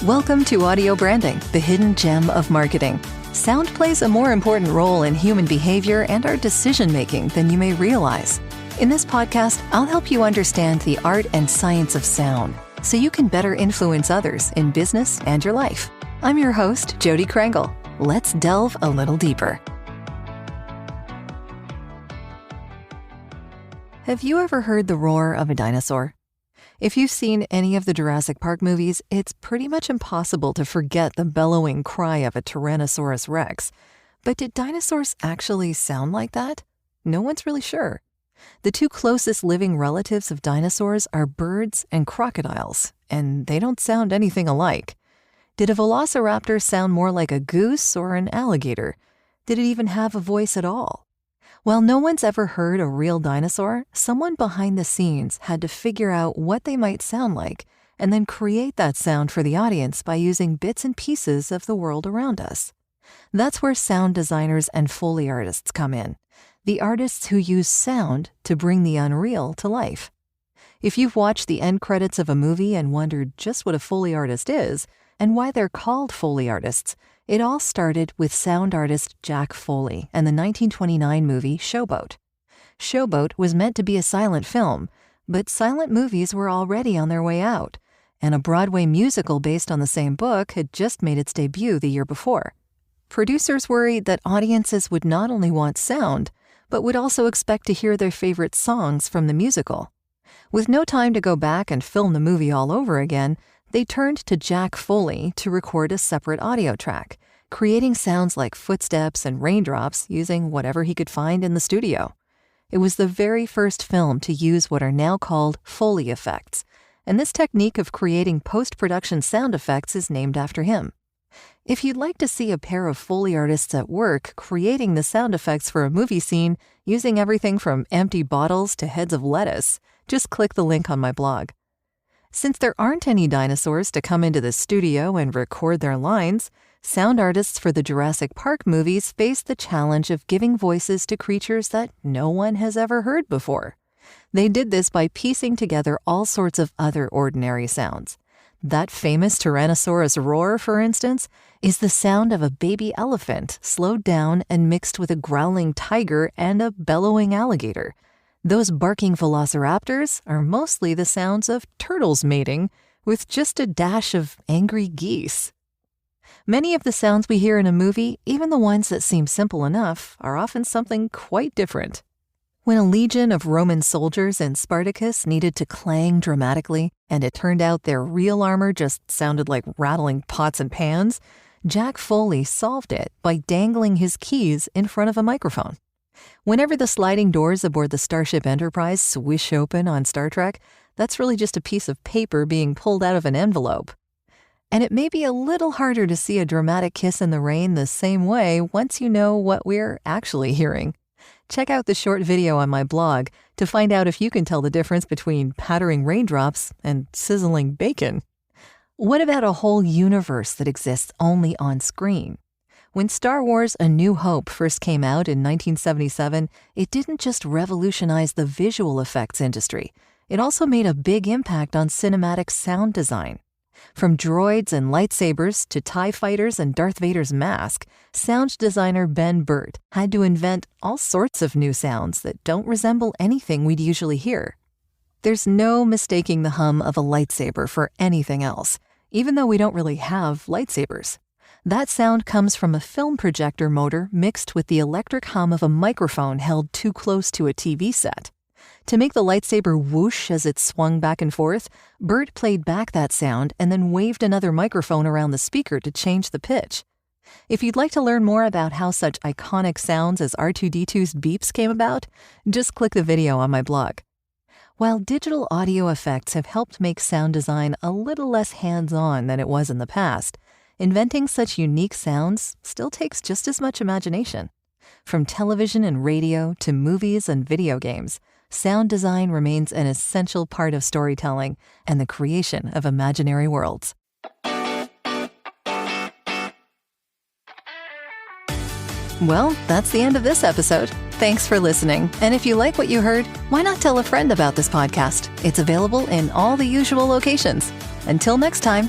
Welcome to Audio Branding, the hidden gem of marketing. Sound plays a more important role in human behavior and our decision-making than you may realize. In this podcast, I'll help you understand the art and science of sound so you can better influence others in business and your life. I'm your host, Jody Krangle. Let's delve a little deeper. Have you ever heard the roar of a dinosaur? If you've seen any of the Jurassic Park movies, it's pretty much impossible to forget the bellowing cry of a Tyrannosaurus rex. But did dinosaurs actually sound like that? No one's really sure. The two closest living relatives of dinosaurs are birds and crocodiles, and they don't sound anything alike. Did a Velociraptor sound more like a goose or an alligator? Did it even have a voice at all? While no one's ever heard a real dinosaur, someone behind the scenes had to figure out what they might sound like and then create that sound for the audience by using bits and pieces of the world around us. That's where sound designers and Foley artists come in, the artists who use sound to bring the unreal to life. If you've watched the end credits of a movie and wondered just what a Foley artist is and why they're called Foley artists, it all started with sound artist Jack Foley and the 1929 movie Showboat. Showboat was meant to be a silent film, but silent movies were already on their way out, and a Broadway musical based on the same book had just made its debut the year before. Producers worried that audiences would not only want sound, but would also expect to hear their favorite songs from the musical. With no time to go back and film the movie all over again, they turned to Jack Foley to record a separate audio track, creating sounds like footsteps and raindrops using whatever he could find in the studio. It was the very first film to use what are now called Foley effects, and this technique of creating post-production sound effects is named after him. If you'd like to see a pair of Foley artists at work creating the sound effects for a movie scene using everything from empty bottles to heads of lettuce, just click the link on my blog. Since there aren't any dinosaurs to come into the studio and record their lines, sound artists for the Jurassic Park movies faced the challenge of giving voices to creatures that no one has ever heard before. They did this by piecing together all sorts of other ordinary sounds. That famous Tyrannosaurus roar, for instance, is the sound of a baby elephant slowed down and mixed with a growling tiger and a bellowing alligator. Those barking velociraptors are mostly the sounds of turtles mating, with just a dash of angry geese. Many of the sounds we hear in a movie, even the ones that seem simple enough, are often something quite different. When a legion of Roman soldiers in Spartacus needed to clang dramatically, and it turned out their real armor just sounded like rattling pots and pans, Jack Foley solved it by dangling his keys in front of a microphone. Whenever the sliding doors aboard the Starship Enterprise swish open on Star Trek, that's really just a piece of paper being pulled out of an envelope. And it may be a little harder to see a dramatic kiss in the rain the same way once you know what we're actually hearing. Check out the short video on my blog to find out if you can tell the difference between pattering raindrops and sizzling bacon. What about a whole universe that exists only on screen? When Star Wars: A New Hope first came out in 1977, it didn't just revolutionize the visual effects industry. It also made a big impact on cinematic sound design. From droids and lightsabers to TIE fighters and Darth Vader's mask, sound designer Ben Burtt had to invent all sorts of new sounds that don't resemble anything we'd usually hear. There's no mistaking the hum of a lightsaber for anything else, even though we don't really have lightsabers. That sound comes from a film projector motor mixed with the electric hum of a microphone held too close to a TV set. To make the lightsaber whoosh as it swung back and forth, Bert played back that sound and then waved another microphone around the speaker to change the pitch. If you'd like to learn more about how such iconic sounds as R2-D2's beeps came about, just click the video on my blog. While digital audio effects have helped make sound design a little less hands-on than it was in the past, inventing such unique sounds still takes just as much imagination. From television and radio to movies and video games, sound design remains an essential part of storytelling and the creation of imaginary worlds. Well, that's the end of this episode. Thanks for listening. And if you like what you heard, why not tell a friend about this podcast? It's available in all the usual locations. Until next time.